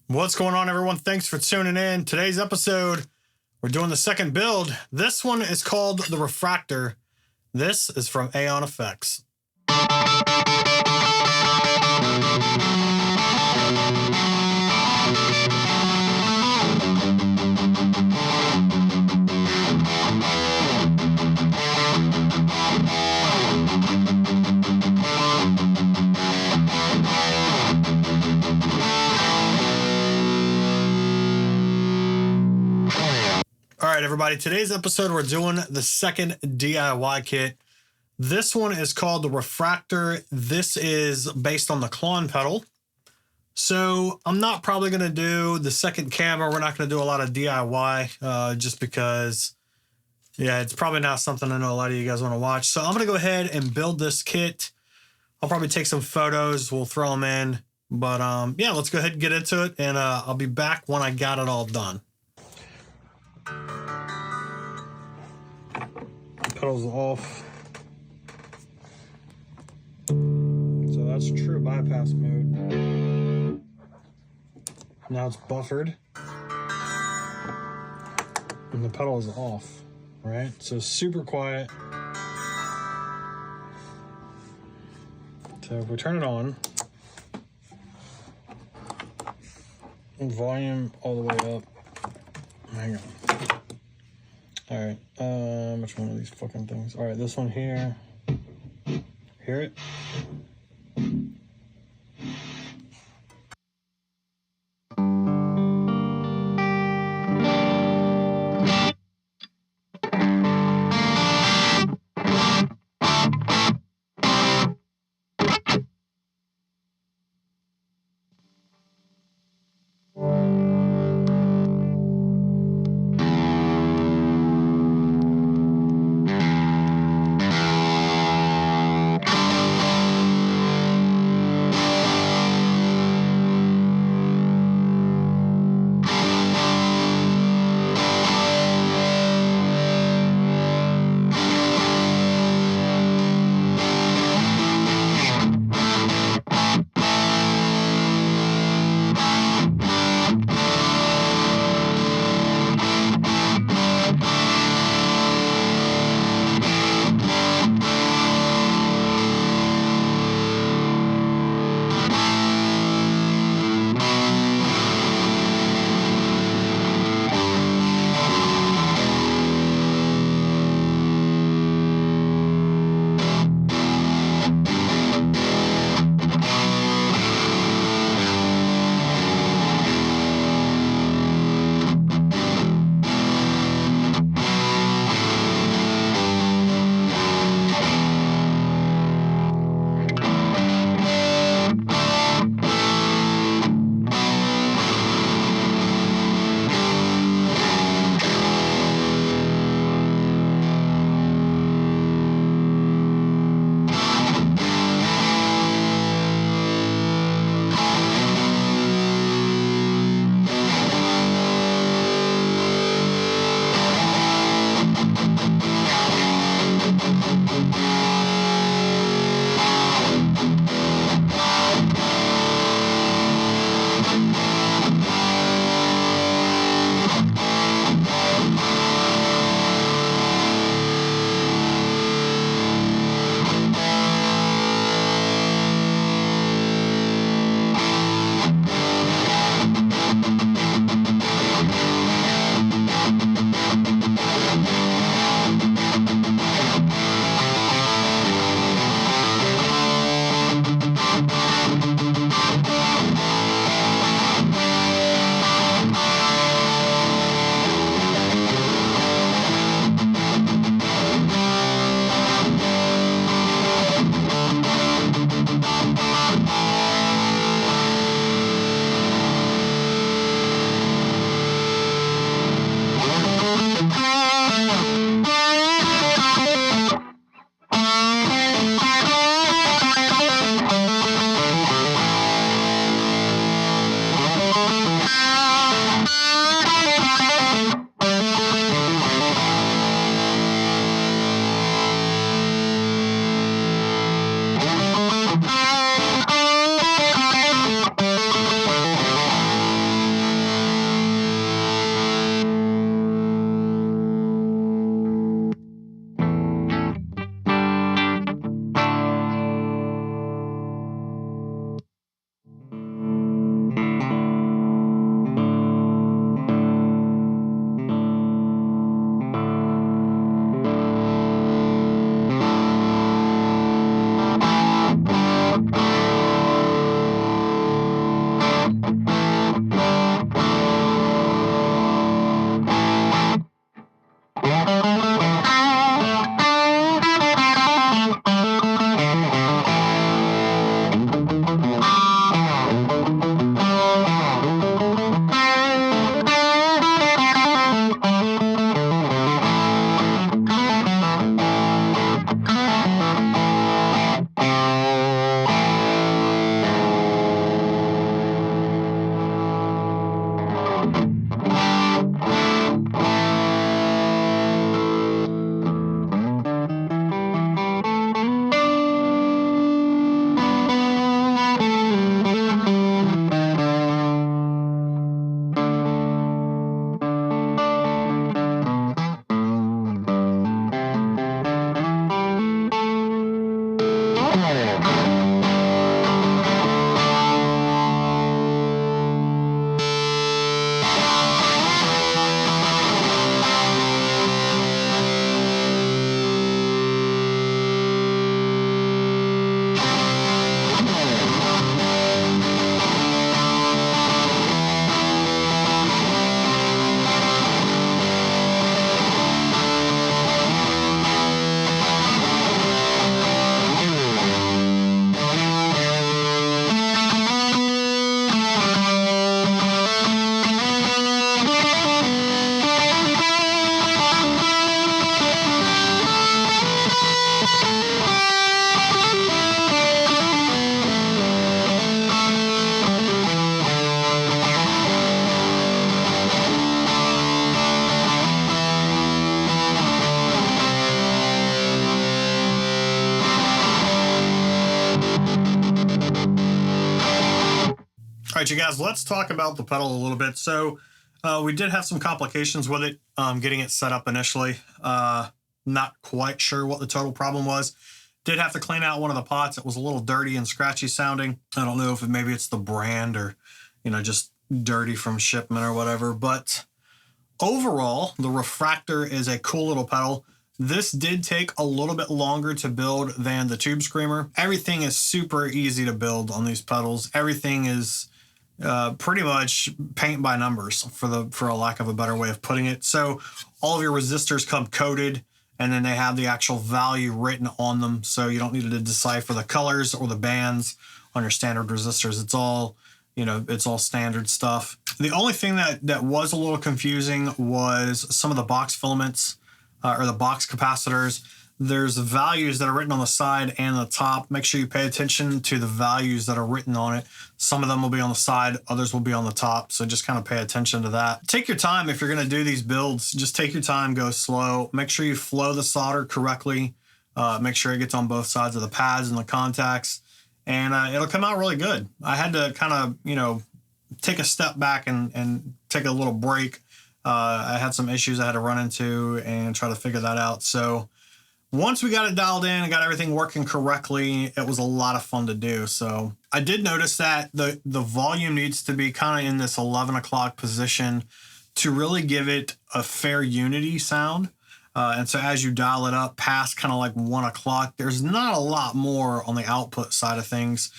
What's going on, everyone? Thanks for tuning in. Today's episode, we're doing the second build. This one is called the Refractor. This is from AionFX. All right, everybody, today's episode, we're doing the second DIY kit. This one is called the Refractor. This is based on the Klon pedal. So I'm not probably going to do the second camera. We're not going to do a lot of DIY just because, yeah, it's probably not something I know a lot of you guys want to watch. So I'm going to go ahead and build this kit. I'll probably take some photos. We'll throw them in. But yeah, let's go ahead and get into it. And I'll be back when I got it all done. Pedals off. So that's true bypass mode. Now it's buffered. And the pedal is off, right? So super quiet. So if we turn it on, and volume all the way up. Hang on. All right, which one of these fucking things? All right, this one here. Hear it? All right, you guys, let's talk about the pedal a little bit. So we did have some complications with it, getting it set up initially. Not quite sure what the total problem was. Did have to clean out one of the pots. It was a little dirty and scratchy sounding. I don't know if maybe it's the brand or, just dirty from shipment or whatever. But overall, the Refractor is a cool little pedal. This did take a little bit longer to build than the Tube Screamer. Everything is super easy to build on these pedals. Everything is pretty much paint by numbers, for a lack of a better way of putting it. So all of your resistors come coded, and then they have the actual value written on them. So you don't need to decipher the colors or the bands on your standard resistors. It's all, it's all standard stuff. The only thing that was a little confusing was some of the box filaments or the box capacitors. There's values that are written on the side and the top. Make sure you pay attention to the values that are written on it. Some of them will be on the side, others will be on the top. So just kind of pay attention to that. Take your time if you're going to do these builds. Just take your time, go slow. Make sure you flow the solder correctly. Make sure it gets on both sides of the pads and the contacts, and it'll come out really good. I had to kind of, take a step back and take a little break. I had some issues I had to run into and try to figure that out. So once we got it dialed in and got everything working correctly, it was a lot of fun to do. So I did notice that the volume needs to be kind of in this 11 o'clock position to really give it a fair unity sound. And so as you dial it up past kind of like 1 o'clock, there's not a lot more on the output side of things.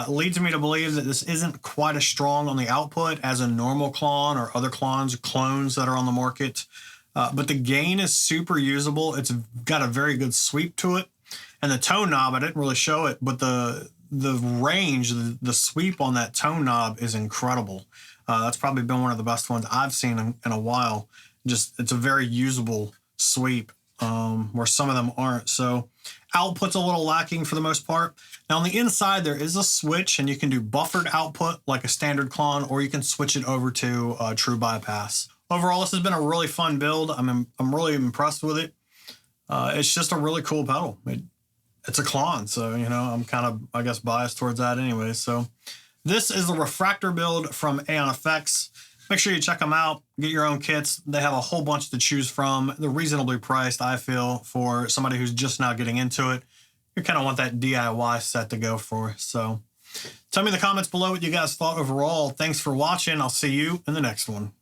Leads me to believe that this isn't quite as strong on the output as a normal Klon or other clones that are on the market. But the gain is super usable. It's got a very good sweep to it. And the tone knob, I didn't really show it, but the range, the sweep on that tone knob is incredible. That's probably been one of the best ones I've seen in a while. Just, it's a very usable sweep, where some of them aren't. So output's a little lacking for the most part. Now on the inside, there is a switch, and you can do buffered output like a standard Klon, or you can switch it over to true bypass. Overall, this has been a really fun build. I'm really impressed with it. It's just a really cool pedal. It's a Klon, so, I'm kind of, I guess, biased towards that anyway. So this is the Refractor build from AionFX. Make sure you check them out. Get your own kits. They have a whole bunch to choose from. They're reasonably priced, I feel, for somebody who's just now getting into it. You kind of want that DIY set to go for. So tell me in the comments below what you guys thought overall. Thanks for watching. I'll see you in the next one.